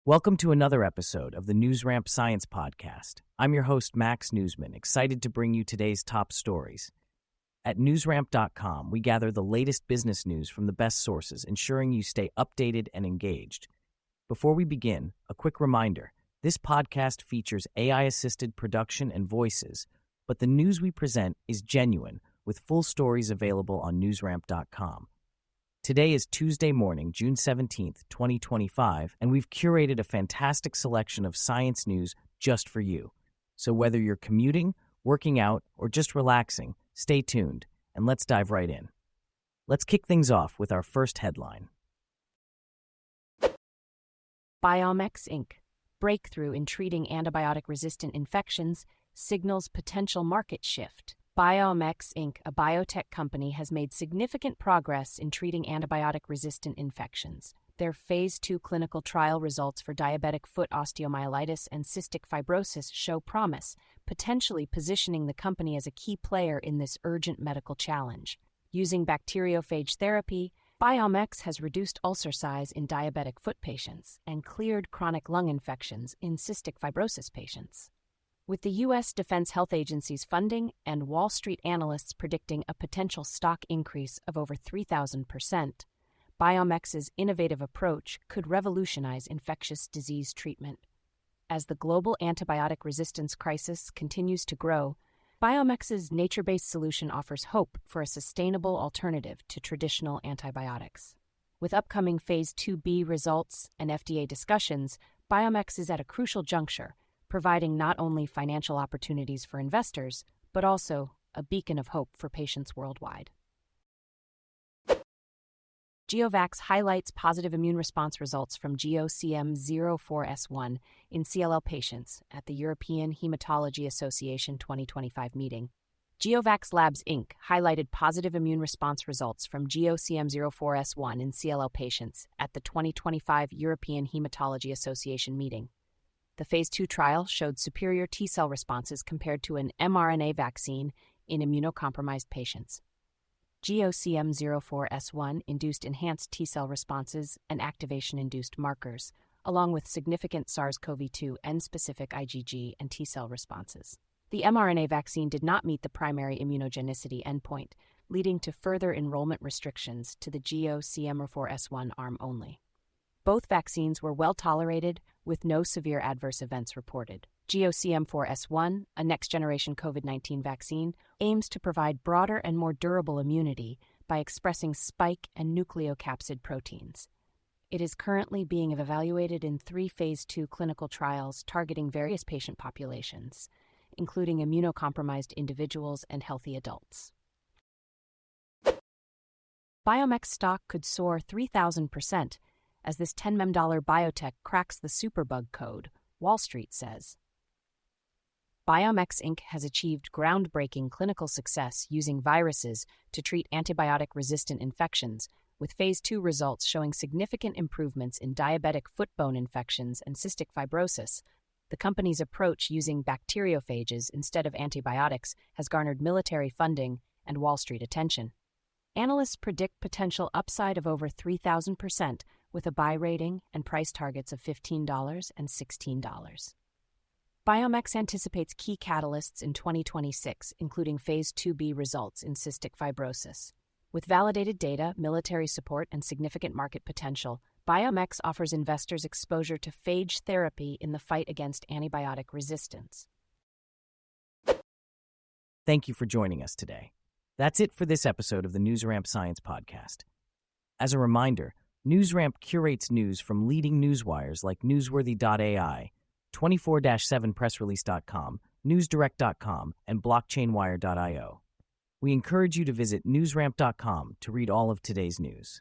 Welcome to another episode of the NewsRamp Science Podcast. I'm your host, Max Newsman, excited to bring you today's top stories. At newsramp.com, we gather the latest business news from the best sources, ensuring you stay updated and engaged. Before we begin, a quick reminder, this podcast features AI-assisted production and voices, but the news we present is genuine, with full stories available on newsramp.com. Today is Tuesday morning, June 17th, 2025, and we've curated a fantastic selection of science news just for you. So whether you're commuting, working out, or just relaxing, stay tuned, and let's dive right in. Let's kick things off with our first headline. BiomX Inc. Breakthrough in treating antibiotic-resistant infections signals potential market shift. BiomX Inc., a biotech company, has made significant progress in treating antibiotic-resistant infections. Their Phase 2 clinical trial results for diabetic foot osteomyelitis and cystic fibrosis show promise, potentially positioning the company as a key player in this urgent medical challenge. Using bacteriophage therapy, BiomX has reduced ulcer size in diabetic foot patients and cleared chronic lung infections in cystic fibrosis patients. With the U.S. Defense Health Agency's funding and Wall Street analysts predicting a potential stock increase of over 3,000%, BiomX's innovative approach could revolutionize infectious disease treatment. As the global antibiotic resistance crisis continues to grow, BiomX's nature-based solution offers hope for a sustainable alternative to traditional antibiotics. With upcoming Phase 2b results and FDA discussions, BiomX is at a crucial juncture, providing not only financial opportunities for investors, but also a beacon of hope for patients worldwide. GeoVax highlights positive immune response results from GeoCM04S1 in CLL patients at the European Hematology Association 2025 meeting. GeoVax Labs Inc. highlighted positive immune response results from GeoCM04S1 in CLL patients at the 2025 European Hematology Association meeting. The Phase 2 trial showed superior T-cell responses compared to an mRNA vaccine in immunocompromised patients. GeoCM04S1 induced enhanced T-cell responses and activation-induced markers, along with significant SARS-CoV-2 N-specific IgG and T-cell responses. The mRNA vaccine did not meet the primary immunogenicity endpoint, leading to further enrollment restrictions to the GeoCM04S1 arm only. Both vaccines were well tolerated, with no severe adverse events reported. GeoCM04S1, a next-generation COVID-19 vaccine, aims to provide broader and more durable immunity by expressing spike and nucleocapsid proteins. It is currently being evaluated in 3 Phase 2 clinical trials targeting various patient populations, including immunocompromised individuals and healthy adults. BiomX stock could soar 3,000% as this $10 million biotech cracks the superbug code, Wall Street says. BiomX Inc. has achieved groundbreaking clinical success using viruses to treat antibiotic-resistant infections, with Phase 2 results showing significant improvements in diabetic foot bone infections and cystic fibrosis. The company's approach using bacteriophages instead of antibiotics has garnered military funding and Wall Street attention. Analysts predict potential upside of over 3,000%, with a buy rating and price targets of $15 and $16. BiomX anticipates key catalysts in 2026, including Phase 2b results in cystic fibrosis. With validated data, military support, and significant market potential, BiomX offers investors exposure to phage therapy in the fight against antibiotic resistance. Thank you for joining us today. That's it for this episode of the NewsRamp Science Podcast. As a reminder, NewsRamp curates news from leading newswires like Newsworthy.ai, 24-7pressrelease.com, NewsDirect.com, and BlockchainWire.io. We encourage you to visit newsramp.com to read all of today's news.